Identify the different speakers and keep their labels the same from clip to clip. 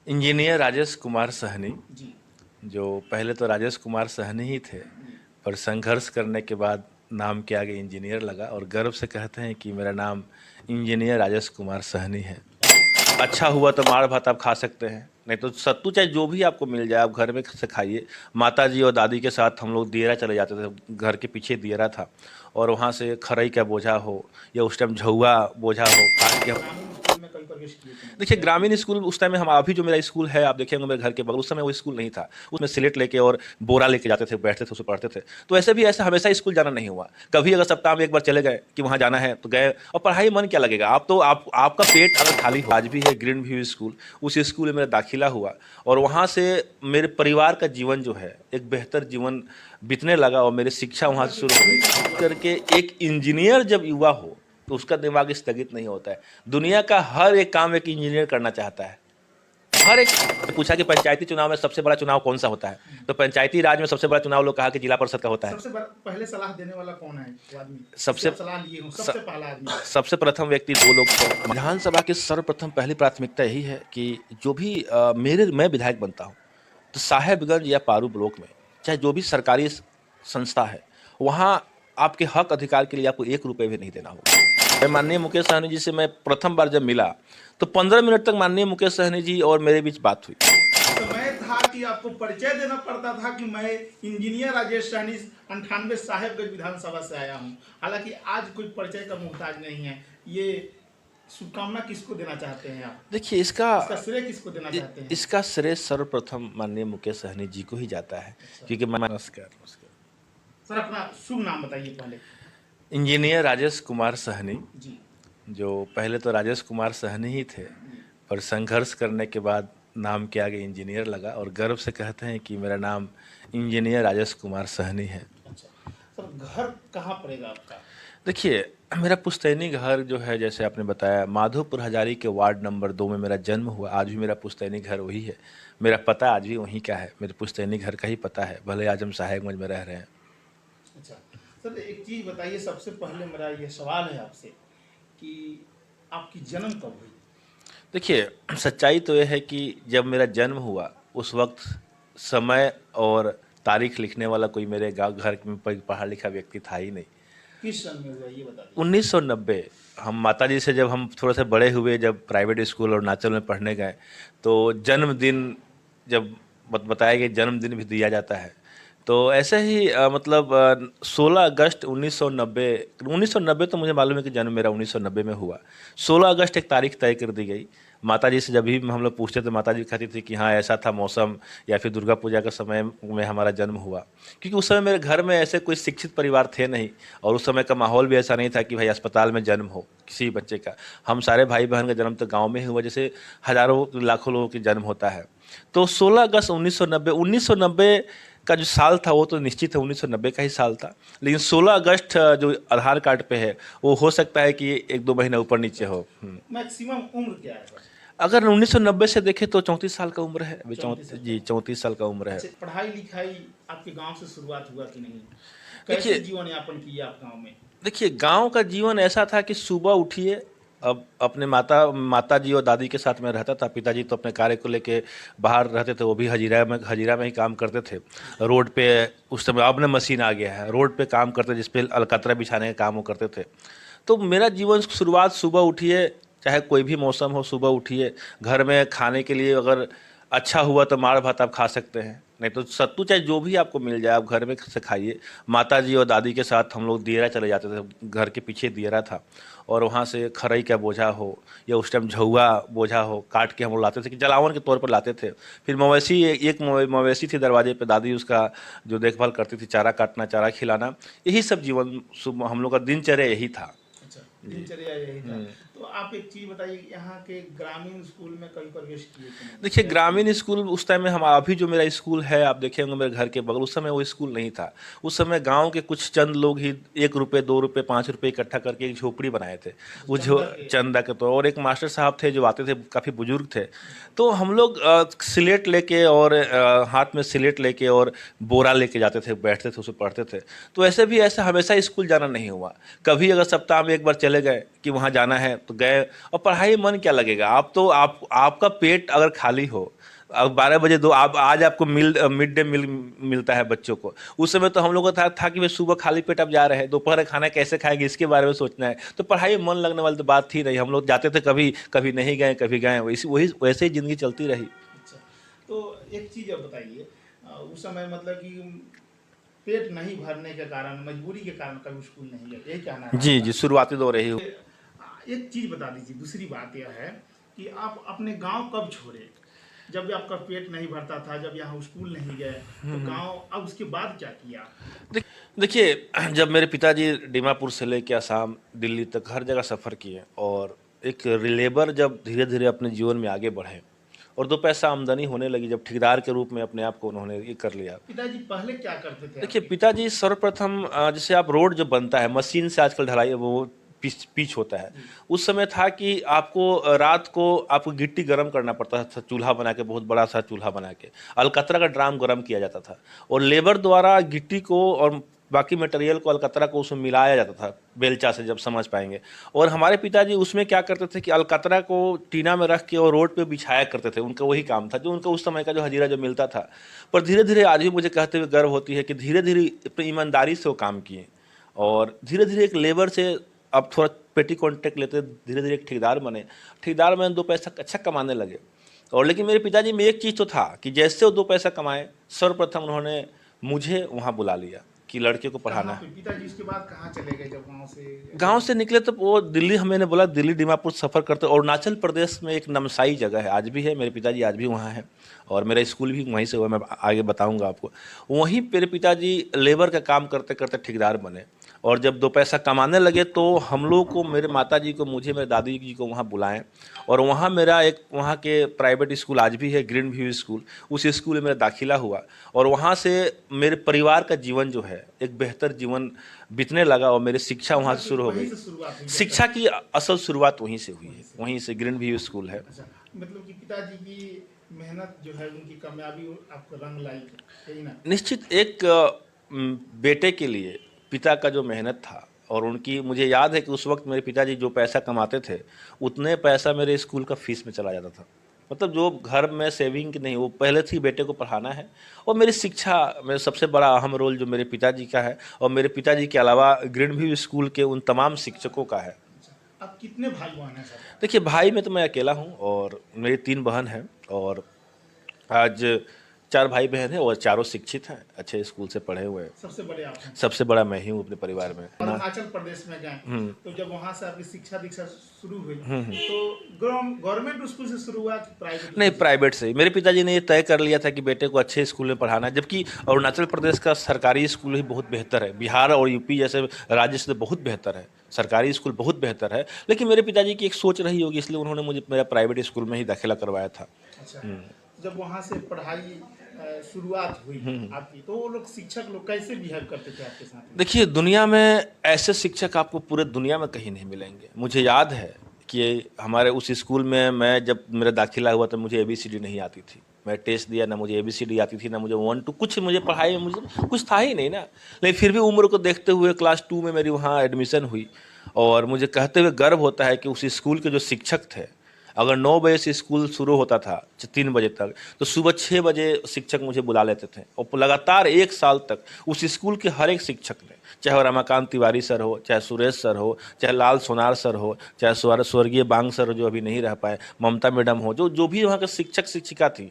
Speaker 1: Engineer Rajesh Kumar Sahni,
Speaker 2: जी।
Speaker 1: जो पहले तो राजेश कुमार सहनी ही थे, पर संघर्ष करने के बाद नाम के आगे इंजीनियर लगा और गर्व से कहते हैं कि मेरा नाम इंजीनियर राजेश कुमार सहनी है। अच्छा हुआ तो मार भात आप खा सकते हैं, नहीं तो सत्तू चाहे जो भी आपको मिल जाए आप घर में से खाइए। माता जी और दादी के साथ हम लोग दियरा चले जाते थे, घर के पीछे दियरा था और वहाँ से खरई का बोझा हो या उस टाइम झौआ बोझा हो काट के।
Speaker 2: ग्रामीण स्कूल में कभी प्रवेश किए कि नहीं?
Speaker 1: देखिए ग्रामीण स्कूल उस टाइम में हम अभी जो मेरा स्कूल है आप देखेंगे मेरे घर के बगल, उस समय वो स्कूल नहीं था। उसमें स्लेट लेके और बोरा लेके जाते थे, बैठते थे, उसमें पढ़ते थे। तो ऐसे भी ऐसा हमेशा स्कूल जाना नहीं हुआ। कभी अगर सप्ताह में एक बार चले गए कि वहाँ जाना है तो गए, और पढ़ाई मन क्या लगेगा। आप तो आपका पेट अगर खाली हो, आज भी है ग्रीन व्यू स्कूल, उस स्कूल में मेरा दाखिला हुआ और वहाँ से मेरे परिवार का जीवन जो है एक बेहतर जीवन बीतने लगा और मेरी शिक्षा वहाँ से शुरू हो गई करके। एक इंजीनियर जब युवा हो तो उसका दिमाग स्थगित नहीं होता है। दुनिया का हर एक काम एक इंजीनियर करना चाहता है। हर एक पूछा कि पंचायती चुनाव में सबसे बड़ा चुनाव कौन सा होता है, तो पंचायती राज में सबसे बड़ा चुनाव लोग कहा कि जिला परिषद का होता है।
Speaker 2: पहले सलाह देने वाला कौन है वो आदमी?
Speaker 1: सबसे
Speaker 2: आप सलाह लिए हो, सबसे पहला आदमी?
Speaker 1: सबसे प्रथम व्यक्ति दो लोग थे। विधानसभा की सर्वप्रथम पहली प्राथमिकता यही है कि जो भी मैं विधायक बनता हूँ तो साहेबगंज या पारू ब्लॉक में चाहे जो भी सरकारी संस्था है वहाँ आपके हक अधिकार के लिए आपको 1 रुपये भी नहीं देना होगा। मैं माननीय मुकेश सहनी जी से मैं प्रथम बार जब मिला तो 15 मिनट तक माननीय मुकेश सहनी जी और मेरे बीच बात हुई।
Speaker 2: समय था कि आपको परिचय देना पड़ता था कि मैं इंजीनियर राजेश सहनी 98 साहेबगंज विधानसभा से आया हूं। हालांकि आज कोई परिचय का मोहताज नहीं है। ये शुभकामना किसको देना चाहते हैं आप?
Speaker 1: देखिए इसका
Speaker 2: श्रेय किसको देना चाहते हैं?
Speaker 1: इसका श्रेय सर्वप्रथम माननीय मुकेश सहनी जी को ही जाता है। क्योंकि नमस्कार
Speaker 2: सर, अपना शुभ नाम बताइए पहले।
Speaker 1: इंजीनियर राजेश कुमार सहनी,
Speaker 2: जी।
Speaker 1: जो पहले तो राजेश कुमार सहनी ही थे, पर संघर्ष करने के बाद नाम के आगे इंजीनियर लगा और गर्व से कहते हैं कि मेरा नाम इंजीनियर राजेश कुमार सहनी है।
Speaker 2: अच्छा सर, घर कहाँ पड़ेगा आपका?
Speaker 1: देखिए मेरा पुश्तैनी घर जो है, जैसे आपने बताया, माधोपुर हजारी के वार्ड नंबर 2 में मेरा जन्म हुआ। आज भी मेरा पुश्तैनी घर वही है, मेरा पता आज भी वहीं का है, मेरे पुश्तैनी घर का ही पता है, भले आज हम साहेबगंज में रह रहे हैं।
Speaker 2: अच्छा सर, एक चीज़ बताइए, सबसे पहले मेरा ये सवाल है आपसे कि आपकी जन्म कब हुई?
Speaker 1: देखिए सच्चाई तो यह है कि जब मेरा जन्म हुआ उस वक्त समय और तारीख लिखने वाला कोई मेरे गाँव घर में पढ़ा लिखा व्यक्ति था ही नहीं।
Speaker 2: किस सन में हुआ ये बता दीजिए।
Speaker 1: 1990 हम माताजी से जब हम थोड़े से बड़े हुए, जब प्राइवेट स्कूल और नाचल में पढ़ने गए तो जन्मदिन जब बताया कि जन्मदिन भी दिया जाता है, तो ऐसे ही 16 अगस्त 1990 तो मुझे मालूम है कि जन्म मेरा 1990 में हुआ। 16 अगस्त एक तारीख तय कर दी गई। माताजी से जब भी हम लोग पूछते थे माताजी कहती थी कि हाँ ऐसा था मौसम, या फिर दुर्गा पूजा के समय में हमारा जन्म हुआ। क्योंकि उस समय मेरे घर में ऐसे कोई शिक्षित परिवार थे नहीं और उस समय का माहौल भी ऐसा नहीं था कि भाई अस्पताल में जन्म हो किसी बच्चे का। हम सारे भाई बहन का जन्म तो गाँव में ही हुआ, जैसे हज़ारों लाखों लोगों के जन्म होता है। तो 16 अगस्त 1990 का जो साल था वो तो निश्चित है 1990 का ही साल था, लेकिन 16 अगस्त जो आधार कार्ड पे है वो हो सकता है कि 1-2 महीना ऊपर नीचे हो।
Speaker 2: मैक्सिमम उम्र क्या है?
Speaker 1: अगर 1990 से देखें तो 34 साल का उम्र है अभी। 34 साल का उम्र है।
Speaker 2: अच्छा, पढ़ाई लिखाई आपके गांव से शुरुआत हुआ कि नहीं?
Speaker 1: देखिए
Speaker 2: कैसे जीवन यापन किया आप गांव में?
Speaker 1: देखिए गांव का जीवन ऐसा था कि सुबह उठिए, अब अपने माता जी और दादी के साथ में रहता था। पिताजी तो अपने कार्य को लेके बाहर रहते थे, वो भी हजीरा में ही काम करते थे। रोड पे उस समय अब न मशीन आ गया है, रोड पे काम करते जिस पे अलकतरा बिछाने का काम वो करते थे। तो मेरा जीवन शुरुआत सुबह उठिए, चाहे कोई भी मौसम हो, सुबह उठिए, घर में खाने के लिए अगर अच्छा हुआ तो मार भात आप खा सकते हैं, नहीं तो सत्तू चाहे जो भी आपको मिल जाए आप घर में से खाइए। माता जी और दादी के साथ हम लोग दियरा चले जाते थे, घर के पीछे दियरा था और वहाँ से खरई का बोझा हो या उस टाइम झौआ बोझा हो काट के हम लोग लाते थे कि जलावन के तौर पर लाते थे। फिर मवेशी, एक मवेशी थी दरवाजे पे, दादी उसका जो देखभाल करती थी, चारा काटना, चारा खिलाना, यही सब जीवन हम लोग का दिनचर्या यही था।
Speaker 2: अच्छा, दिनचर्या यही था। तो आप एक चीज बताइए, यहाँ के ग्रामीण स्कूल में कभी प्रवेश किए कि नहीं?
Speaker 1: देखिए ग्रामीण स्कूल उस टाइम में हम अभी जो मेरा स्कूल है आप देखेंगे मेरे घर के बगल, उस समय वो स्कूल नहीं था। उस समय गांव के कुछ चंद लोग ही 1 रुपये 2 रुपये 5 रुपये इकट्ठा करके एक झोपड़ी बनाए थे, वो चंदा के तौर। और एक मास्टर साहब थे जो आते थे, काफ़ी बुजुर्ग थे। तो हम लोग स्लेट लेके और हाथ में स्लेट लेके और बोरा लेके जाते थे, बैठते थे, उसमें पढ़ते थे। तो ऐसे भी ऐसा हमेशा स्कूल जाना नहीं हुआ। कभी अगर सप्ताह में एक बार चले गए कि वहाँ जाना है तो गए, और पढ़ाई में मन क्या लगेगा? आप तो आपका पेट अगर खाली हो, अब 12 बजे दो आप आज आपको मिड डे मील मिलता है बच्चों को। उस समय तो हम लोगों को था कि भाई सुबह खाली पेट आप जा रहे हैं, दोपहर का खाना कैसे खाएंगे इसके बारे में सोचना है। तो पढ़ाई में मन लगने वाली तो बात थी नहीं। हम लोग जाते थे, कभी कभी नहीं गए, कभी गए, वही वैसे ही जिंदगी चलती रही।
Speaker 2: अच्छा, तो एक चीज़ और बताइए, उस समय मतलब कि पेट नहीं भरने के कारण, मजबूरी के कारण कभी स्कूल नहीं गए, यही कहना है
Speaker 1: जी
Speaker 2: आपका?
Speaker 1: जी, शुरुआती दौर रही।
Speaker 2: एक चीज़ बता दीजिए, दूसरी बात यह है कि आप अपने गांव कब छोड़े? जब भी आपका पेट नहीं भरता था, जब यहाँ स्कूल नहीं गए, तो गांव, अब उसके बाद क्या किया?
Speaker 1: देखिए, जब मेरे पिताजी दीमापुर से लेके असम, दिल्ली तक हर जगह सफ़र किए, और एक लेबर जब धीरे धीरे अपने जीवन में आगे बढ़े और 2 पैसा आमदनी होने लगी, जब ठेकेदार के रूप में अपने आप को उन्होंने ये कर लिया।
Speaker 2: पिताजी पहले क्या करते थे
Speaker 1: देखिए,
Speaker 2: आपके?
Speaker 1: पिताजी सर्वप्रथम जैसे आप रोड जो बनता है मशीन से, आजकल ढलाई वो पिच होता है। उस समय था कि आपको रात को आपको गिट्टी गर्म करना पड़ता था, चूल्हा बना के, बहुत बड़ा सा चूल्हा बना के अलकतरा का ड्राम गर्म किया जाता था, और लेबर द्वारा गिट्टी को और बाकी मटेरियल को, अलकतरा को उसमें मिलाया जाता था बेलचा से, जब समझ पाएंगे। और हमारे पिताजी उसमें क्या करते थे कि अलकतरा को टीना में रख के और रोड पे बिछाया करते थे। उनका वही काम था, जो उनका उस समय का जो हजीरा जो मिलता था। पर धीरे धीरे, आज भी मुझे कहते हुए गर्व होती है कि धीरे धीरे अपनी ईमानदारी से वो काम किए, और धीरे धीरे एक लेबर से अब थोड़ा पेटी कॉन्ट्रैक्ट लेते, धीरे धीरे एक ठेकेदार बने। ठेकेदार में 2 पैसा अच्छा कमाने लगे। और लेकिन मेरे पिताजी में एक चीज़ तो था कि जैसे वो 2 पैसा कमाए, सर्वप्रथम उन्होंने मुझे वहाँ बुला लिया कि लड़के को पढ़ाना है।
Speaker 2: पिताजी उसके बाद कहाँ चले गए जब गांव से?
Speaker 1: गांव से निकले तो वो दिल्ली, मैंने बोला दिल्ली दीमापुर सफ़र करते। अरुणाचल प्रदेश में एक नमसाई जगह है, आज भी है, मेरे पिताजी आज भी वहाँ हैं, और मेरा स्कूल भी वहीं से हुआ, मैं आगे बताऊंगा आपको। वहीं मेरे पिताजी लेबर का काम करते करते ठेकेदार बने, और जब 2 पैसा कमाने लगे तो हम लोग को, मेरे माता जी को, मुझे, मेरे दादी जी को वहाँ बुलाएं, और वहाँ मेरा एक वहाँ के प्राइवेट स्कूल आज भी है, ग्रीन व्यू स्कूल, उस स्कूल में मेरा दाखिला हुआ, और वहाँ से मेरे परिवार का जीवन जो है एक बेहतर जीवन बीतने लगा, और मेरी शिक्षा वहाँ से शुरू हो
Speaker 2: वहीं
Speaker 1: गई।
Speaker 2: से शुरुआत हुई?
Speaker 1: शिक्षा की असल शुरुआत वहीं से हुई है, वहीं से ग्रीन व्यू स्कूल है।
Speaker 2: अच्छा, मतलब कि पिताजी की मेहनत जो है, उनकी कामयाबी आपको रंग लाई, यही ना?
Speaker 1: निश्चित एक बेटे के लिए पिता का जो मेहनत था, और उनकी, मुझे याद है कि उस वक्त मेरे पिताजी जो पैसा कमाते थे, उतने पैसा मेरे स्कूल का फीस में चला जाता था। मतलब जो घर में सेविंग नहीं, वो पहले से ही बेटे को पढ़ाना है। और मेरी शिक्षा में सबसे बड़ा अहम रोल जो मेरे पिताजी का है, और मेरे पिताजी के अलावा ग्रीन व्यू स्कूल के उन तमाम शिक्षकों का है।
Speaker 2: अच्छा, आप कितने भाई बहन हैं सर?
Speaker 1: देखिए, भाई में तो मैं अकेला हूँ, और मेरी 3 बहन हैं, और आज 4 भाई बहन हैं, और चारों शिक्षित हैं, अच्छे स्कूल से पढ़े हुए हैं।
Speaker 2: सबसे बड़े आप हैं?
Speaker 1: सबसे बड़ा मैं ही हूँ अपने परिवार में।
Speaker 2: अरुणाचल प्रदेश में गए, तो जब वहाँ से आपकी शिक्षा दीक्षा शुरू हुई, तो गवर्नमेंट स्कूल से शुरू हुआ कि प्राइवेट?
Speaker 1: नहीं, प्राइवेट से ही। मेरे पिताजी ने ये तय कर लिया था कि बेटे को अच्छे स्कूल में पढ़ाना है, जबकि अरुणाचल प्रदेश का सरकारी स्कूल ही बहुत बेहतर है, बिहार और यूपी जैसे राज्य से बहुत बेहतर है, सरकारी स्कूल बहुत बेहतर है। लेकिन मेरे पिताजी की एक सोच रही होगी, इसलिए उन्होंने मुझे मेरा प्राइवेट स्कूल में ही दाखिला करवाया था।
Speaker 2: अच्छा, जब वहाँ से पढ़ाई शुरुआत हुई आपकी, तो वो लोग, शिक्षक लोग कैसे बिहेव करते थे आपके साथ?
Speaker 1: देखिए, दुनिया में ऐसे शिक्षक आपको पूरे दुनिया में कहीं नहीं मिलेंगे। मुझे याद है कि हमारे उस स्कूल में, मैं जब मेरा दाखिला हुआ तो मुझे ABCD नहीं आती थी। मैं टेस्ट दिया, ना मुझे ABCD आती थी, ना मुझे 1 2 कुछ, मुझे पढ़ाई में मुझे कुछ था ही नहीं ना। लेकिन फिर भी उम्र को देखते हुए क्लास 2 में मेरी वहाँ एडमिशन हुई, और मुझे कहते हुए गर्व होता है कि उस स्कूल के जो शिक्षक थे, अगर 9 बजे से स्कूल शुरू होता था 3 बजे तक, तो सुबह 6 बजे शिक्षक मुझे बुला लेते थे, और लगातार 1 साल तक उस स्कूल के हर एक शिक्षक ने, चाहे वो रमाकांत तिवारी सर हो, चाहे सुरेश सर हो, चाहे लाल सोनार सर हो, चाहे स्वर्गीय बांग सर जो अभी नहीं रह पाए, ममता मैडम हो, जो भी वहाँ के शिक्षक शिक्षिका थी,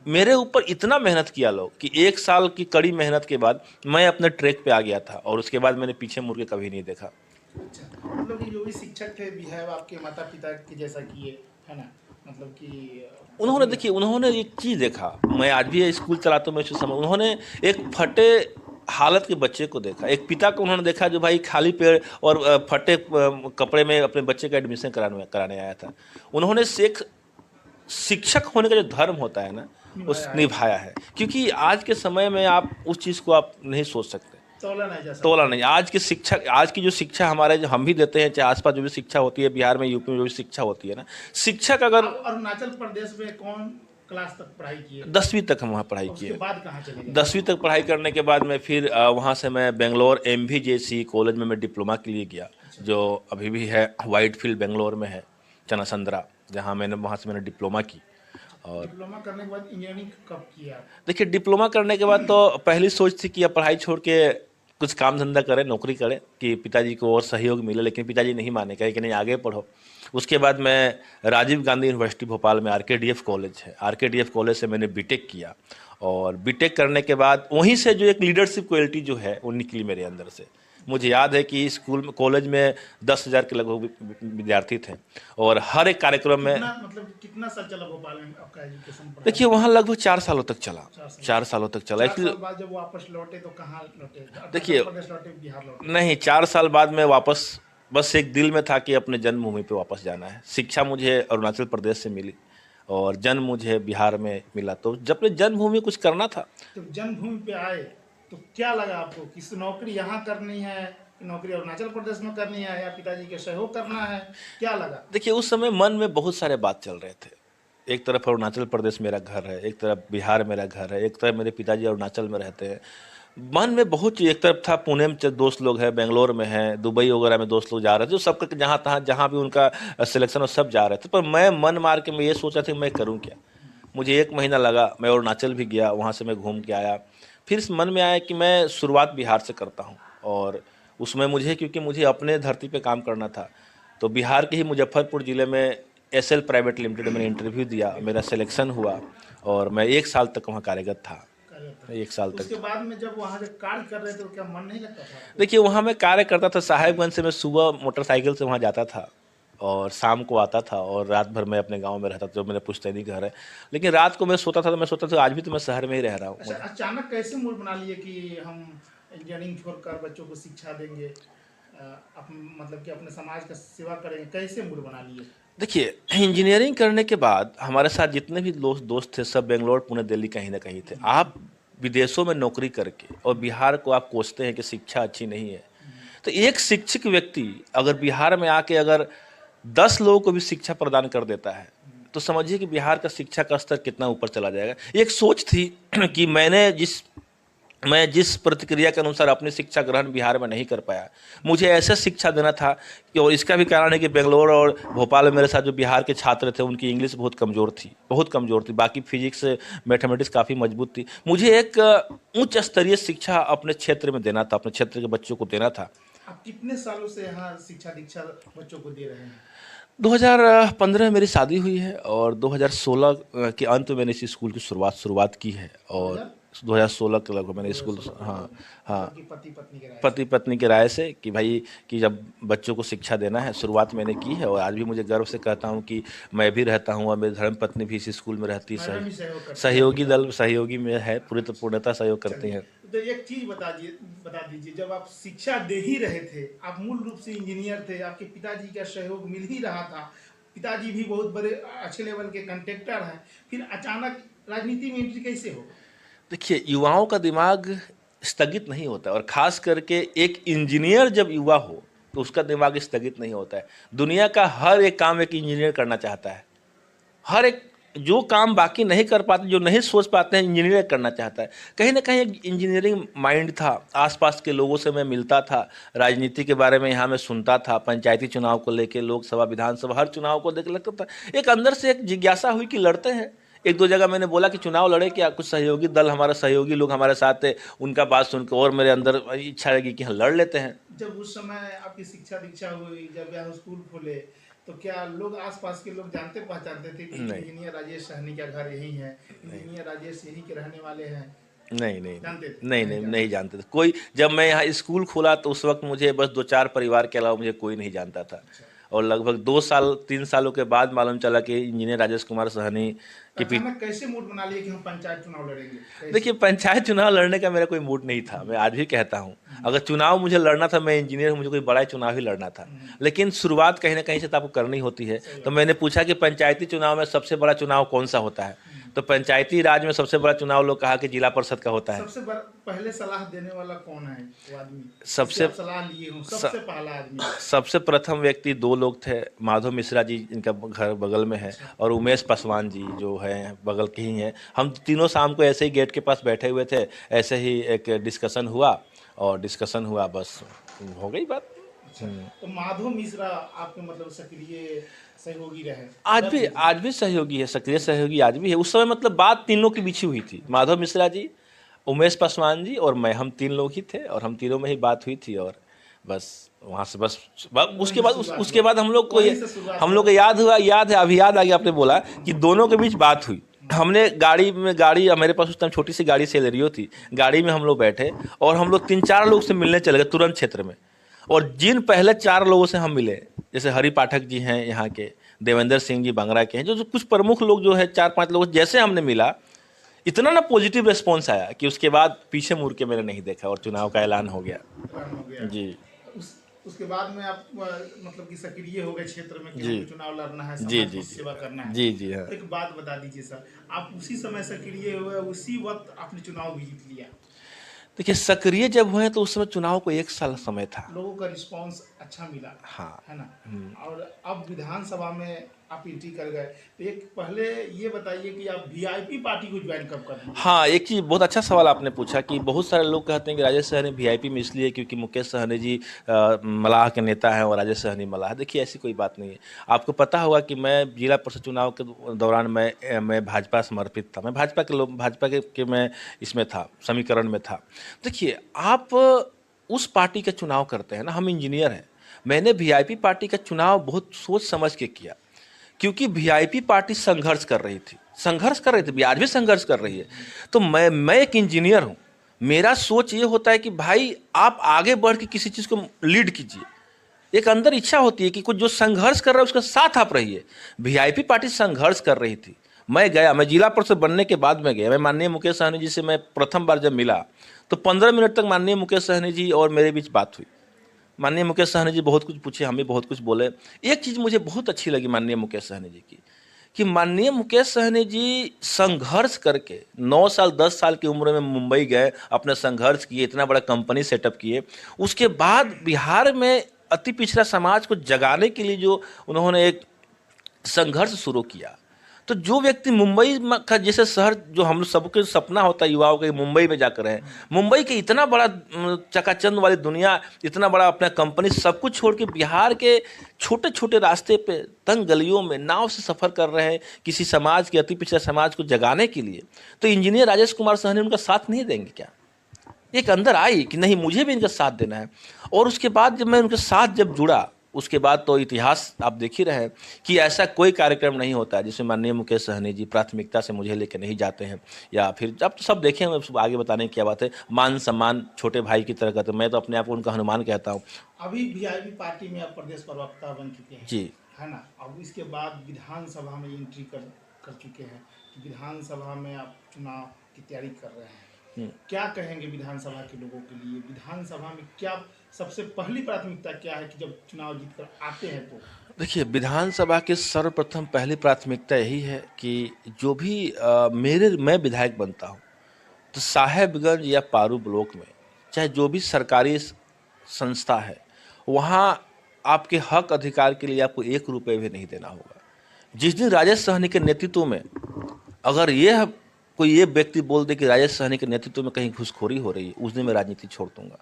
Speaker 1: मेरे ऊपर इतना मेहनत किया लोग कि 1 साल की कड़ी मेहनत के बाद मैं अपने ट्रैक पे आ गया था, और उसके बाद मैंने पीछे मुड़ के कभी नहीं देखा।
Speaker 2: अच्छा, मतलब कि जो भी शिक्षक थे, बिहेव आपके माता पिता के जैसा किए, है ना? मतलब कि
Speaker 1: उन्होंने, देखिए, उन्होंने एक चीज़ देखा, मैं आज भी ये स्कूल चलाता हूँ, मैं इस समय, उन्होंने एक फटे हालत के बच्चे को देखा, एक पिता को उन्होंने देखा जो भाई खाली पेड़ और फटे कपड़े में अपने बच्चे का एडमिशन कराने आया था। उन्होंने एक शिक्षक होने का जो धर्म होता है ना, उस निभाया है, क्योंकि आज के समय में आप उस चीज़ को आप नहीं सोच सकते, तोला नहीं। आज की शिक्षा, आज की जो शिक्षा हमारे, जो हम भी देते हैं, चाहे आसपास जो भी शिक्षा होती है, बिहार में, यूपी में जो भी शिक्षा होती है ना, शिक्षक अगर
Speaker 2: अरुणाचल प्रदेश में कौन क्लास तक पढ़ाई किए?
Speaker 1: 10वीं तक हम वहाँ पढ़ाई किए।
Speaker 2: उसके बाद कहाँ चले गए?
Speaker 1: 10वीं तक पढ़ाई करने के बाद मैं फिर वहाँ से मैं बेंगलोर MVJC कॉलेज में मैं डिप्लोमा के लिए गया, जो अभी भी है वाइट फील्ड बेंगलोर में है, चनासंद्रा, जहाँ मैंने वहाँ से मैंने डिप्लोमा की। और
Speaker 2: डिप्लोमा करने के बाद इंजीनियरिंग कब किया आप?
Speaker 1: देखिए, डिप्लोमा करने के बाद तो पहली सोच थी कि अब पढ़ाई छोड़ के कुछ काम धंधा करें, नौकरी करें, कि पिताजी को और सहयोग मिले, लेकिन पिताजी नहीं माने, कहे कि नहीं आगे पढ़ो। उसके बाद मैं राजीव गांधी यूनिवर्सिटी भोपाल में आरकेडीएफ कॉलेज है, आरकेडीएफ कॉलेज से मैंने बीटेक किया। और बीटेक करने के बाद वहीं से जो एक लीडरशिप क्वालिटी जो है वो निकली मेरे अंदर से। मुझे याद है कि स्कूल में, कॉलेज में 10,000 के लगभग विद्यार्थी थे और हर एक कार्यक्रम में,
Speaker 2: कितना मतलब कितना साल चला भोपाल में आपका एजुकेशन पढ़ाई?
Speaker 1: देखिए वहाँ लगभग 4 सालों तक चला।
Speaker 2: 4 साल।
Speaker 1: 4 सालों तक चला।
Speaker 2: 4 साल बाद जब वापस लौटे तो कहाँ लौटे?
Speaker 1: देखिए,
Speaker 2: उत्तर प्रदेश लौटे, बिहार लौटे?
Speaker 1: नहीं, 4 साल बाद मैं वापस, बस एक दिल में था कि अपने जन्मभूमि पे वापस जाना है। शिक्षा मुझे अरुणाचल प्रदेश से मिली और जन्म मुझे बिहार में मिला, तो जब अपने जन्मभूमि कुछ करना था।
Speaker 2: तो जन्मभूमि पे आए तो क्या लगा आपको कि नौकरी यहाँ करनी है, कि नौकरी अरुणाचल प्रदेश में करनी है, या पिताजी के सहयोग करना है, क्या लगा?
Speaker 1: देखिए, उस समय मन में बहुत सारे बात चल रहे थे। एक तरफ अरुणाचल प्रदेश मेरा घर है, एक तरफ बिहार मेरा घर है, एक तरफ मेरे पिताजी अरुणाचल में रहते हैं। मन में बहुत चीज़, एक तरफ था पुणे में दोस्त लोग हैं, बेंगलोर में हैं, दुबई वगैरह में दोस्त लोग जा रहे थे, जो सब जहाँ तहाँ जहाँ भी उनका सिलेक्शन हो सब जा रहे थे। पर मैं मन मार के मैं ये सोचा था कि मैं करूँ क्या। मुझे 1 महीना लगा, मैं अरुणाचल भी गया, वहाँ से मैं घूम के आया। फिर इस मन में आया कि मैं शुरुआत बिहार से करता हूँ, और उसमें मुझे, क्योंकि मुझे अपने धरती पे काम करना था, तो बिहार के ही मुजफ्फरपुर ज़िले में एसएल प्राइवेट लिमिटेड मैंने इंटरव्यू दिया, मेरा सिलेक्शन हुआ और मैं 1 साल तक वहाँ कार्यरत था।
Speaker 2: कार्यरत?
Speaker 1: 1 साल तक।
Speaker 2: उसके बाद में जब वहाँ जब कार्य कर रहे थे तो क्या मन नहीं लगता था आपको?
Speaker 1: देखिए, वहाँ मैं कार्य करता था, साहेबगंज से मैं सुबह मोटरसाइकिल से वहाँ जाता था और शाम को आता था, और रात भर मैं अपने गांव में रहता था, जो मेरा पुश्तैनी घर है। लेकिन रात को मैं सोता था, तो मैं सोता था आज भी तो मैं शहर में ही रह रहा हूँ।
Speaker 2: अच्छा, अचानक कैसे मूड बना लिए कि हम इंजीनियरिंग छोड़कर बच्चों को शिक्षा देंगे, मतलब कि अपने समाज का सेवा करेंगे, कैसे मूड बना लिए?
Speaker 1: देखिए, इंजीनियरिंग करने के बाद हमारे साथ जितने भी दोस्त थे, सब बेंगलोर, पुणे, दिल्ली कहीं ना कहीं थे। आप विदेशों में नौकरी करके और बिहार को आप कोसते हैं कि शिक्षा अच्छी नहीं है, तो एक शिक्षित व्यक्ति अगर बिहार में आके अगर 10 लोगों को भी शिक्षा प्रदान कर देता है, तो समझिए कि बिहार का शिक्षा का स्तर कितना ऊपर चला जाएगा। एक सोच थी कि मैं जिस प्रतिक्रिया के अनुसार अपनी शिक्षा ग्रहण बिहार में नहीं कर पाया, मुझे ऐसा शिक्षा देना था कि, और इसका भी कारण है कि बेंगलोर और भोपाल में मेरे साथ जो बिहार के छात्र थे उनकी इंग्लिश बहुत कमज़ोर थी, बाकी फिजिक्स मैथमेटिक्स काफ़ी मजबूत थी। मुझे एक उच्च स्तरीय शिक्षा अपने क्षेत्र में देना था, अपने क्षेत्र के बच्चों को देना था।
Speaker 2: आप कितने सालों से यहाँ शिक्षा दीक्षा बच्चों को दे रहे हैं?
Speaker 1: 2015 में मेरी शादी हुई है और 2016 के अंत में मैंने इस स्कूल की शुरुआत की है, और 2016 के लगभग मैंने स्कूल, हाँ हाँ,
Speaker 2: आपकी पति पत्नी के राय से?
Speaker 1: पति पत्नी की राय से कि भाई, कि जब बच्चों को शिक्षा देना है, शुरुआत मैंने की है। और आज भी मुझे गर्व से कहता हूँ कि मैं भी रहता हूँ और मेरी धर्म पत्नी भी इस स्कूल में रहती है।
Speaker 2: मैडम भी सहयोग करती है?
Speaker 1: सहयोगी में है, पूर्णतः सहयोग करती हैं।
Speaker 2: तो एक चीज बता दीजिए, जब आप शिक्षा दे ही रहे थे, आप मूल रूप से इंजीनियर थे, आपके पिताजी का सहयोग मिल ही रहा था, पिताजी भी बहुत बड़े अच्छे लेवल के कंट्रेक्टर हैं, फिर अचानक राजनीति में एंट्री कैसे हो?
Speaker 1: देखिए, युवाओं का दिमाग स्थगित नहीं होता, और ख़ास करके एक इंजीनियर जब युवा हो तो उसका दिमाग स्थगित नहीं होता है। दुनिया का हर एक काम एक इंजीनियर करना चाहता है। हर एक जो काम बाकी नहीं कर पाते, जो नहीं सोच पाते हैं, इंजीनियर करना चाहता है। कहीं ना कहीं एक इंजीनियरिंग माइंड था। आसपास के लोगों से मैं मिलता था, राजनीति के बारे में यहाँ मैं सुनता था, पंचायती चुनाव को लेके, लोकसभा, विधानसभा, हर चुनाव को देख लगता था एक अंदर से एक जिज्ञासा हुई कि लड़ते हैं। 1-2 जगह मैंने बोला कि चुनाव लड़े क्या, कुछ सहयोगी दल, हमारा सहयोगी लोग हमारे साथ थे, उनका बात सुनकर और मेरे अंदर इच्छा लगी कि हाँ लड़ लेते हैं।
Speaker 2: जब उस समय आपकी शिक्षा दीक्षा हुई, जब यहाँ स्कूल खोले, तो क्या लोग आसपास के लोग जानते पहचानते थे कि
Speaker 1: नहीं।
Speaker 2: इंजीनियर राजेश सहनी का घर यही है, इंजीनियर राजेश यही के रहने वाले हैं?
Speaker 1: नहीं नहीं
Speaker 2: जानते थे?
Speaker 1: नहीं जानते थे कोई। जब मैं यहाँ स्कूल खोला तो उस वक्त मुझे बस 2-4 परिवार के अलावा मुझे कोई नहीं जानता था। और लगभग 2-3 सालों के बाद मालूम चला कि इंजीनियर राजेश कुमार सहनी की
Speaker 2: अचानक कैसे मूड बना लिए कि हम पंचायत चुनाव लड़ेंगे? कैसे?
Speaker 1: देखिए, पंचायत चुनाव लड़ने का मेरा कोई मूड नहीं था। मैं आज भी कहता हूँ, अगर चुनाव मुझे लड़ना था, मैं इंजीनियर हूँ, मुझे कोई बड़ा चुनाव ही लड़ना था। लेकिन शुरुआत कहीं ना कहीं से तो आपको करनी होती है। तो मैंने पूछा कि पंचायती चुनाव में सबसे बड़ा चुनाव कौन सा होता है, तो पंचायती राज में सबसे बड़ा चुनाव लोग कहा कि जिला परिषद का होता है।
Speaker 2: सबसे पहले सलाह देने वाला कौन है वो आदमी,
Speaker 1: सबसे
Speaker 2: जिससे आप सलाह लिए हो? सबसे पहला आदमी,
Speaker 1: सबसे प्रथम व्यक्ति 2 लोग थे, माधव मिश्रा जी, इनका घर बगल में है, और उमेश पासवान जी जो हैं बगल के ही हैं। हम तीनों शाम को ऐसे ही गेट के पास बैठे हुए थे, ऐसे ही एक डिस्कशन हुआ, बस हो गई बात।
Speaker 2: अच्छा, तो माधव मिश्रा आपके मतलब सक्रिय सहयोगी रहे?
Speaker 1: आज भी सहयोगी है, सक्रिय सहयोगी आज भी है। उस समय मतलब बात तीन लोग के बीच ही हुई थी, माधव मिश्रा जी, उमेश पासवान जी और मैं, हम तीन लोग ही थे और हम तीनों में ही बात हुई थी। और बस वहाँ से
Speaker 2: वहीं
Speaker 1: उसके
Speaker 2: से
Speaker 1: बाद
Speaker 2: शुरुआत
Speaker 1: उसके
Speaker 2: हुआ,
Speaker 1: बाद
Speaker 2: वहीं से शुरुआत
Speaker 1: हम
Speaker 2: हुआ।
Speaker 1: लोग को याद है, अभी याद आ गया आपने बोला कि दोनों के बीच बात हुई। हमने गाड़ी मेरे पास उस टाइम छोटी सी गाड़ी सेलेरियो थी, गाड़ी में हम लोग बैठे और हम लोग तीन चार लोग से मिलने चले गए तुरंत क्षेत्र में। और जिन पहले चार लोगों से हम मिले, जैसे हरि पाठक जी हैं यहाँ के, देवेंद्र सिंह जी बांगरा के हैं, जो कुछ प्रमुख लोग जो है चार पांच लोग, जैसे हमने मिला इतना ना पॉजिटिव रिस्पॉन्स आया कि उसके बाद पीछे मुड़ के मैंने नहीं देखा और चुनाव का ऐलान हो गया।
Speaker 2: रन हो गया।
Speaker 1: जी
Speaker 2: उस उसके बाद में आप मतलब कि सक्रिय हो गए क्षेत्र में कि
Speaker 1: जी
Speaker 2: हमको चुनाव लड़ना है,
Speaker 1: जी
Speaker 2: समाज
Speaker 1: जी
Speaker 2: की सेवा करना है।
Speaker 1: जी जी हाँ।
Speaker 2: तो एक बात बता दीजिए सर, आप उसी समय सक्रिय हुए, उसी वक्त आपने चुनाव भी जीत लिया,
Speaker 1: देखिए सक्रिय जब हुए तो उस समय चुनाव को 1 साल समय था।
Speaker 2: लोगों का रिस्पांस अच्छा मिला,
Speaker 1: हाँ।
Speaker 2: है ना? और अब विधानसभा में आप एंट्री कर गए, तो एक पहले ये बताइए कि आप वीआईपी पार्टी को ज्वाइन कब कर दिए?
Speaker 1: हाँ, एक चीज़ बहुत अच्छा सवाल आपने पूछा कि बहुत सारे लोग कहते हैं कि राजेश सहनी वीआईपी में इसलिए क्योंकि मुकेश सहनी जी मलाह के नेता हैं और राजेश सहनी मलाह। देखिए ऐसी कोई बात नहीं है। आपको पता होगा कि मैं जिला परिषद चुनाव के दौरान मैं भाजपा समर्पित था। मैं भाजपा के मैं इसमें था, समीकरण में था। देखिए आप उस पार्टी का चुनाव करते हैं ना, हम इंजीनियर हैं। मैंने वीआईपी पार्टी का चुनाव बहुत सोच समझ के किया, क्योंकि वीआईपी पार्टी संघर्ष कर रही थी, आज भी संघर्ष कर रही है। तो मैं एक इंजीनियर हूँ, मेरा सोच ये होता है कि भाई आप आगे बढ़ के किसी चीज़ को लीड कीजिए। एक अंदर इच्छा होती है कि कुछ जो संघर्ष कर रहा है उसके साथ आप रहिए। वीआईपी पार्टी संघर्ष कर रही थी, मैं जिला परिषद बनने के बाद में गया। मैं माननीय मुकेश सहनी जी से मैं प्रथम बार जब मिला तो 15 मिनट तक माननीय मुकेश सहनी जी और मेरे बीच बात हुई। माननीय मुकेश सहनी जी बहुत कुछ पूछे, हम भी बहुत कुछ बोले। एक चीज़ मुझे बहुत अच्छी लगी माननीय मुकेश सहनी जी की, कि माननीय मुकेश सहनी जी संघर्ष करके 9 साल 10 साल की उम्र में मुंबई गए, अपने संघर्ष किए, इतना बड़ा कंपनी सेटअप किए। उसके बाद बिहार में अति पिछड़ा समाज को जगाने के लिए जो उन्होंने एक संघर्ष शुरू किया, तो जो व्यक्ति मुंबई का जैसे शहर, जो हम सबके सपना होता है युवाओं का मुंबई में जाकर रहे, मुंबई के इतना बड़ा चकाचंद वाली दुनिया, इतना बड़ा अपना कंपनी, सब कुछ छोड़ के बिहार के छोटे छोटे रास्ते पे तंग गलियों में नाव से सफ़र कर रहे हैं किसी समाज के, अति पिछड़ा समाज को जगाने के लिए। तो इंजीनियर राजेश कुमार सहनी उनका साथ नहीं देंगे क्या? एक अंदर आई कि नहीं मुझे भी इनका साथ देना है। और उसके बाद जब मैं उनके साथ जब जुड़ा, उसके बाद तो इतिहास आप देख ही रहे हैं कि ऐसा कोई कार्यक्रम नहीं होता जिसमें माननीय मुकेश सहनी जी प्राथमिकता से मुझे लेकर नहीं जाते हैं। या फिर अब तो सब देखें, आगे बताने की क्या बात है, मान सम्मान छोटे भाई की तरह करते। मैं तो अपने आप को उनका हनुमान कहता हूँ।
Speaker 2: अभी वीआईपी पार्टी में आप प्रदेश प्रवक्ता बन चुके हैं,
Speaker 1: जी
Speaker 2: है ना? अब इसके बाद विधानसभा में एंट्री कर चुके हैं, तो विधानसभा में आप चुनाव की तैयारी कर रहे हैं, क्या कहेंगे विधानसभा के लोगों के लिए? विधानसभा में क्या सबसे पहली प्राथमिकता क्या है कि जब चुनाव जीत कर आते हैं तो?
Speaker 1: देखिए, विधानसभा की सर्वप्रथम पहली प्राथमिकता यही है कि जो भी मैं विधायक बनता हूँ तो साहेबगंज या पारू ब्लॉक में चाहे जो भी सरकारी संस्था है, वहाँ आपके हक अधिकार के लिए आपको 1 रुपये भी नहीं देना होगा। जिस दिन राजेश सहनी के नेतृत्व में अगर कोई ये व्यक्ति बोल दे कि राजेश सहनी के नेतृत्व में कहीं घुसखोरी हो रही है, उस दिन मैं राजनीति छोड़ दूंगा।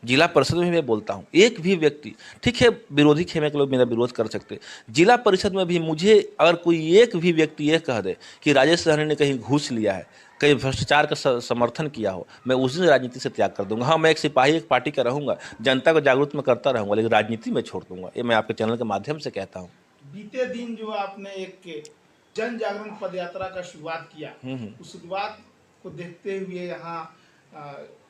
Speaker 1: जिला परिषद में भी मैं बोलता हूँ, एक भी व्यक्ति, ठीक है विरोधी खेमे के लोग मेरा विरोध कर सकते, जिला परिषद में भी मुझे अगर कोई एक भी व्यक्ति ये कह दे कि राजेश सहनी ने कहीं घूस लिया है, कहीं भ्रष्टाचार का समर्थन किया हो, मैं उस दिन राजनीति से त्याग कर दूंगा। हाँ, मैं एक सिपाही एक पार्टी का रहूंगा, जनता को जागरूक में करता रहूंगा, लेकिन राजनीति में छोड़ दूंगा। ये मैं आपके चैनल के माध्यम से कहता हूँ।
Speaker 2: बीते दिन जो आपने एक जन जागरण पद यात्रा का शुरुआत किया, उस शुरुआत को देखते हुए यहाँ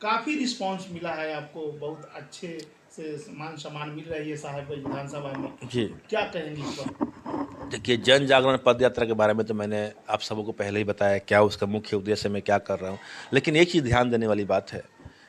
Speaker 2: काफ़ी रिस्पांस मिला है आपको, बहुत अच्छे से मान सम्मान मिल रही है साहेबगंज विधानसभा में
Speaker 1: जी,
Speaker 2: क्या कहेंगे इस पर?
Speaker 1: देखिए जन जागरण पद यात्रा के बारे में तो मैंने आप सबों को पहले ही बताया क्या उसका मुख्य उद्देश्य, मैं क्या कर रहा हूँ। लेकिन एक चीज़ ध्यान देने वाली बात है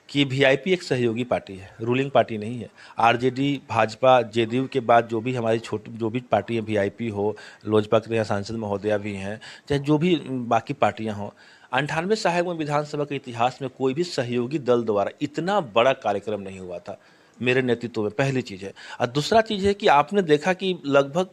Speaker 1: कि वीआईपी एक सहयोगी पार्टी है, रूलिंग पार्टी नहीं है। आरजेडी, भाजपा, जेडीयू के बाद जो भी हमारी जो भी पार्टी है, वीआईपी हो, लोजपा के यहाँ सांसद महोदया भी हैं, चाहे जो भी बाकी पार्टियां हों, 98 साहेबगंज विधानसभा के इतिहास में कोई भी सहयोगी दल द्वारा इतना बड़ा कार्यक्रम नहीं हुआ था मेरे नेतृत्व में, पहली चीज़ है। और दूसरा चीज़ है कि आपने देखा कि लगभग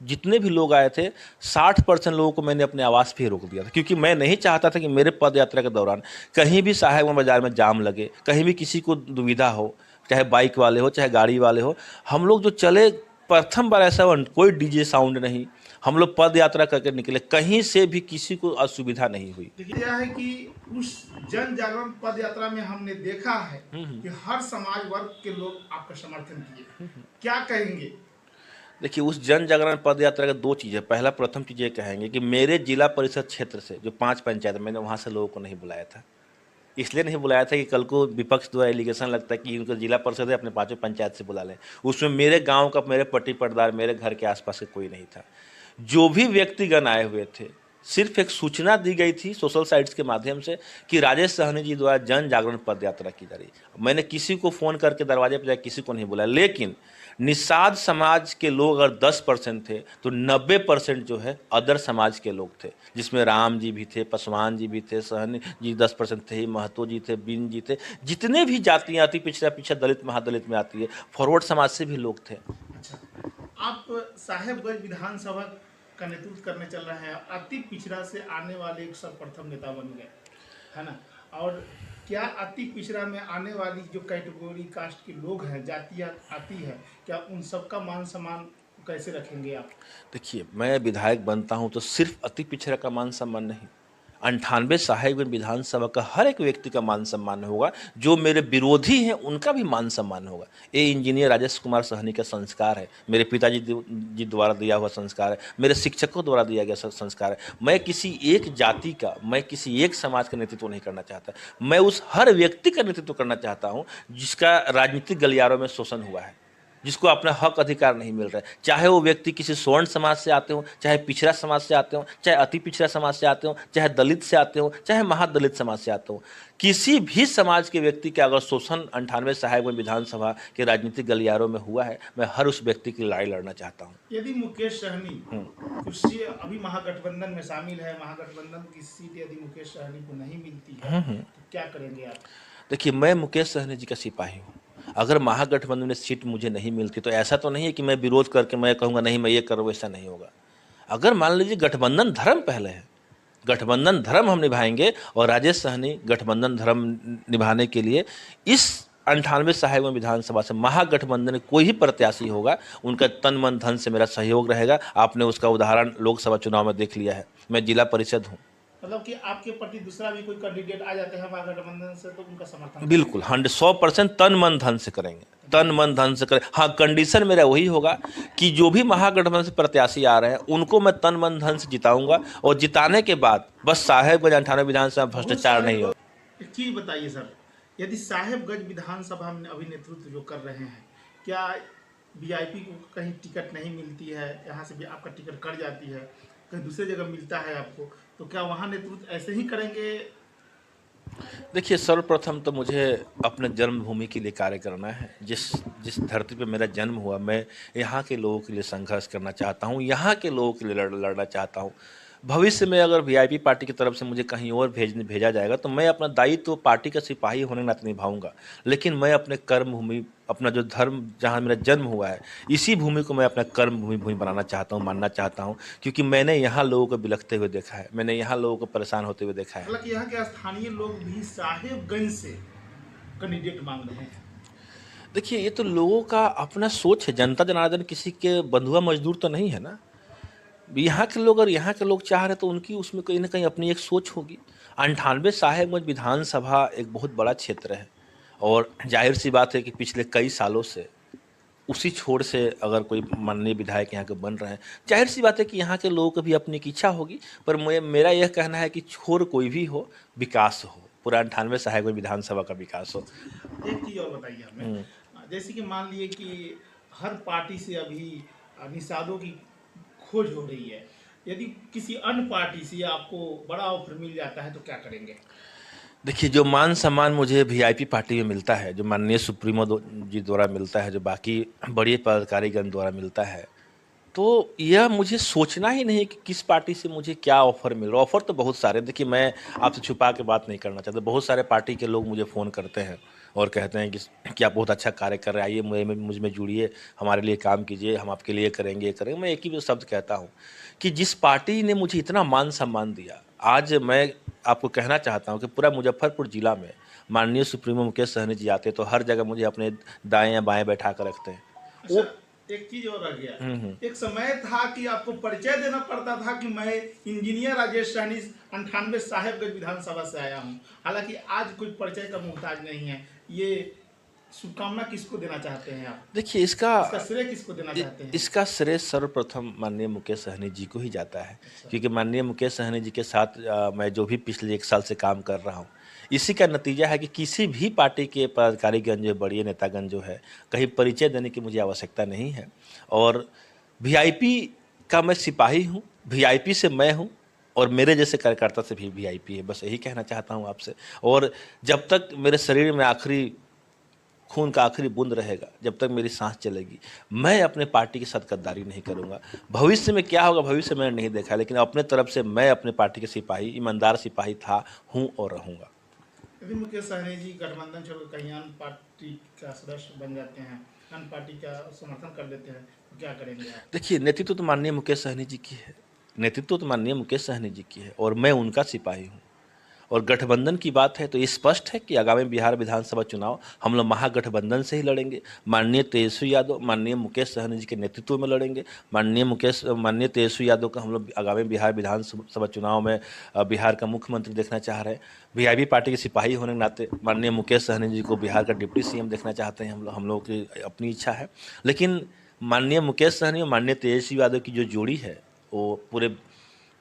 Speaker 1: जितने भी लोग आए थे 60% लोगों को मैंने अपने आवास पे ही रोक दिया था, क्योंकि मैं नहीं चाहता था कि मेरे पद यात्रा के दौरान कहीं भी साहेबगंज बाजार में जाम लगे, कहीं भी किसी को दुविधा हो। चाहे बाइक वाले हो चाहे गाड़ी वाले हो, हम लोग जो चले प्रथम बार ऐसा हुआ, कोई डीजे साउंड नहीं, हम लोग पद यात्रा करके निकले, कहीं से भी किसी को असुविधा नहीं हुई।
Speaker 2: देखिए यह है कि उस जन जागरण पद यात्रा में हमने देखा है कि हर समाज वर्ग के लोग आपका समर्थन किए, क्या कहेंगे?
Speaker 1: देखिए, उस जन जागरण पद यात्रा का दो चीज़ है। पहला प्रथम चीज़ ये कहेंगे कि मेरे जिला परिषद क्षेत्र से जो 5 पंचायत, मैंने वहाँ से लोगों को नहीं बुलाया था। इसलिए नहीं बुलाया था कि कल को विपक्ष द्वारा एलिगेशन लगता है कि उनका जिला परिषद है, अपने पाँचों पंचायत से बुला लें। उसमें मेरे गाँव का, मेरे पट्टी पटदार, मेरे घर के आसपास का कोई नहीं था। जो भी व्यक्तिगण आए हुए थे, सिर्फ एक सूचना दी गई थी सोशल साइट्स के माध्यम से कि राजेश सहनी जी द्वारा जन जागरण पद यात्रा की जा रही है। मैंने किसी को फ़ोन करके दरवाजे पर जाकर किसी को नहीं बुलाया, लेकिन निषाद समाज के लोग अगर 10% थे तो 90% जो है अदर समाज के लोग थे, जिसमें राम जी भी थे, पासवान जी भी थे, सहनी जी 10% थे, महतो जी थे, बिन जी थे, जितने भी जातियाँ आती, पिछड़ा पीछा दलित महादलित में आती है, फॉरवर्ड समाज से भी लोग थे।
Speaker 2: अच्छा, आप साहेबगंज विधानसभा का नेतृत्व करने चल रहे हैं, अति पिछड़ा से आने वाले एक सर्वप्रथम नेता बन गए, है ना? और क्या अति पिछड़ा में आने वाली जो कैटेगरी कास्ट के लोग हैं, जातियाँ आती है, क्या उन सबका मान सम्मान कैसे रखेंगे आप?
Speaker 1: देखिए, मैं विधायक बनता हूं तो सिर्फ अति पिछड़ा का मान सम्मान नहीं, 98 साहेबगंज विधानसभा का हर एक व्यक्ति का मान सम्मान होगा। जो मेरे विरोधी हैं उनका भी मान सम्मान होगा। ये इंजीनियर राजेश कुमार सहनी का संस्कार है, मेरे पिताजी जी द्वारा दिया हुआ संस्कार है, मेरे शिक्षकों द्वारा दिया गया संस्कार है। मैं किसी एक जाति का, मैं किसी एक समाज का नेतृत्व नहीं करना चाहता, मैं उस हर व्यक्ति का नेतृत्व करना चाहता हूँ जिसका राजनीतिक गलियारों में शोषण हुआ है, जिसको अपना हक अधिकार नहीं मिल रहा है। चाहे वो व्यक्ति किसी स्वर्ण समाज से आते हो, चाहे पिछड़ा समाज से आते हो, चाहे अति पिछड़ा समाज से आते हो, चाहे दलित से आते हो, चाहे महादलित समाज से आते हो, किसी भी समाज के व्यक्ति के अगर शोषण 98 साहेबगंज विधानसभा के राजनीतिक गलियारों में हुआ है, मैं हर उस व्यक्ति की लड़ाई लड़ना चाहता हूँ।
Speaker 2: यदि मुकेश सहनी कुर्सी अभी महागठबंधन में शामिल है, महागठबंधन की सीट यदि मुकेश सहनी को नहीं मिलती है तो क्या करेंगे आप?
Speaker 1: देखिए, मैं मुकेश सहनी जी का सिपाही हूँ। अगर महागठबंधन में सीट मुझे नहीं मिलती तो ऐसा तो नहीं है कि मैं विरोध करके मैं कहूँगा नहीं मैं ये करूँ, ऐसा नहीं होगा। अगर मान लीजिए गठबंधन धर्म पहले है, गठबंधन धर्म हम निभाएंगे और राजेश सहनी गठबंधन धर्म निभाने के लिए इस 98 साहेबगंज विधानसभा से महागठबंधन कोई ही प्रत्याशी होगा, उनका तन मन धन से मेरा सहयोग रहेगा। आपने उसका उदाहरण लोकसभा चुनाव में देख लिया है। मैं जिला परिषद हूँ।
Speaker 2: मतलब कि आपके प्रति दूसरा भी कोई कैंडिडेट आ जाते हैं महागठबंधन से तो उनका समर्थन?
Speaker 1: बिल्कुल 100% तन मन धन से करेंगे, तन मन धन से करें। हाँ, कंडीशन मेरा वही होगा कि जो भी महागठबंधन से प्रत्याशी आ रहे हैं उनको मैं तन मन धन से जिताऊंगा, और जिताने के बाद बस साहेबगंज 98 विधानसभा भ्रष्टाचार नहीं हो।
Speaker 2: एक चीज बताइए सर, यदि साहेबगंज विधानसभा में अभी नेतृत्व जो कर रहे हैं, क्या वीआईपी को कहीं टिकट नहीं मिलती है, यहाँ से भी आपका टिकट कट जाती है, कहीं दूसरी जगह मिलता है आपको, तो क्या वहाँ नेतृत्व ऐसे ही करेंगे?
Speaker 1: देखिए, सर्वप्रथम तो मुझे अपने जन्मभूमि के लिए कार्य करना है। जिस जिस धरती पे मेरा जन्म हुआ, मैं यहाँ के लोगों के लिए संघर्ष करना चाहता हूँ, यहाँ के लोगों के लिए लड़ना चाहता हूँ। भविष्य में अगर वीआईपी पार्टी की तरफ से मुझे कहीं और भेजा जाएगा तो मैं अपना दायित्व तो पार्टी का सिपाही होने के नाते निभाऊंगा, लेकिन मैं अपने कर्म भूमि, अपना जो धर्म जहाँ मेरा जन्म हुआ है, इसी भूमि को मैं अपना कर्म भूमि बनाना चाहता हूँ, मानना चाहता हूँ, क्योंकि मैंने यहाँ लोगों को बिलखते हुए देखा है, मैंने यहाँ लोगों को परेशान होते हुए देखा है।
Speaker 2: हालांकि यहाँ के स्थानीय लोग भी साहेबगंज से कैंडिडेट मांग रहे हैं।
Speaker 1: देखिए, ये तो लोगों का अपना सोच है। जनता जनार्दन किसी के बंधुआ मजदूर तो नहीं है ना। यहाँ के लोग, और यहाँ के लोग चाह रहे तो उनकी उसमें कहीं ना कहीं अपनी एक सोच होगी। 98 साहेबगंज विधानसभा एक बहुत बड़ा क्षेत्र है, और जाहिर सी बात है कि पिछले कई सालों से उसी छोर से अगर कोई माननीय विधायक यहाँ के बन रहे हैं, जाहिर सी बात है कि यहाँ के लोगों को भी अपनी एक इच्छा होगी। पर मेरा यह कहना है कि छोर कोई भी हो, विकास हो, पूरा 98 साहेबगंज विधानसभा का विकास हो।
Speaker 2: एक चीज और बताइए हमें, जैसे कि मान लिए कि हर पार्टी से अभी निषादों की खोज हो रही है, यदि किसी अन्य पार्टी से आपको बड़ा ऑफर मिल जाता है तो क्या करेंगे?
Speaker 1: देखिए, जो मान सम्मान मुझे वीआईपी पार्टी में मिलता है, जो माननीय सुप्रीमो जी द्वारा मिलता है, जो बाकी बड़े पदाधिकारीगण द्वारा मिलता है, तो यह मुझे सोचना ही नहीं कि किस पार्टी से मुझे क्या ऑफ़र मिल रहा है। ऑफ़र तो बहुत सारे, देखिए मैं आपसे छुपा के बात नहीं करना चाहता। बहुत सारे पार्टी के लोग मुझे फ़ोन करते हैं और कहते हैं कि आप बहुत अच्छा कार्य कर रहे हैं, आइए मुझ में जुड़िए, हमारे लिए काम कीजिए, हम आपके लिए करेंगे, ये करेंगे। मैं एक ही शब्द कहता हूँ कि जिस पार्टी ने मुझे इतना मान सम्मान दिया, आज मैं आपको कहना चाहता हूँ कि पूरा मुजफ्फरपुर ज़िला में माननीय सुप्रीमो मुकेश सहनी जी आते तो हर जगह मुझे अपने दाएं या बाएं बैठा कर रखते हैं। वो
Speaker 2: अच्छा, एक चीज और रह गया। एक समय था कि आपको परिचय देना पड़ता था कि मैं इंजीनियर राजेश सहनी 98 साहेबगंज विधानसभा से आया हूँ। हालांकि आज कोई परिचय का मोहताज नहीं है। ये शुभकामना किसको देना चाहते हैं आप?
Speaker 1: देखिए, इसका
Speaker 2: इसका श्रेय किसको देना चाहते हैं?
Speaker 1: इसका श्रेय सर्वप्रथम माननीय मुकेश सहनी जी को ही जाता है,
Speaker 2: अच्छा।
Speaker 1: क्योंकि माननीय मुकेश सहनी जी के साथ मैं जो भी पिछले 1 साल से काम कर रहा हूँ, इसी का नतीजा है कि किसी भी पार्टी के पदाधिकारीगण जो बड़े नेतागण जो है, कहीं परिचय देने की मुझे आवश्यकता नहीं है। और वीआईपी का मैं सिपाही हूँ, वीआईपी से मैं हूँ और मेरे जैसे कार्यकर्ता से भी वीआईपी है। बस यही कहना चाहता हूँ आपसे। और जब तक मेरे शरीर में आखिरी खून का आखिरी बूंद रहेगा, जब तक मेरी सांस चलेगी, मैं अपने पार्टी के साथ गद्दारी नहीं करूंगा। भविष्य में क्या होगा, भविष्य मैंने नहीं देखा, लेकिन अपने तरफ से मैं अपने पार्टी के सिपाही, ईमानदार सिपाही था, हूं और रहूंगा।
Speaker 2: यदि मुकेश सहनी जी गठबंधन छोड़कर कहीं अन्य पार्टी का सदस्य बन जाते हैं, अन्य पार्टी का समर्थन कर लेते हैं, तो क्या करेंगे आप?
Speaker 1: देखिए, नेतृत्व तो माननीय मुकेश सहनी जी की है, नेतृत्व तो माननीय मुकेश सहनी जी की है और मैं उनका सिपाही हूँ। और गठबंधन की बात है तो ये स्पष्ट है कि आगामी बिहार विधानसभा चुनाव हम लोग महागठबंधन से ही लड़ेंगे। माननीय तेजस्वी यादव माननीय मुकेश सहनी जी के नेतृत्व में लड़ेंगे। माननीय तेजस्वी यादव का हम लोग आगामी बिहार विधानसभा चुनाव में बिहार का मुख्यमंत्री देखना चाह रहे हैं। वीआईपी पार्टी के सिपाही होने के नाते माननीय मुकेश सहनी जी को बिहार का डिप्टी सीएम देखना चाहते हैं हम लोग की अपनी इच्छा है। लेकिन माननीय मुकेश सहनी और माननीय तेजस्वी यादव की जो जोड़ी है वो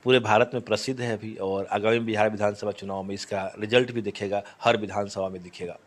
Speaker 1: पूरे भारत में प्रसिद्ध है अभी, और आगामी बिहार विधानसभा चुनाव में इसका रिजल्ट भी दिखेगा, हर विधानसभा में दिखेगा।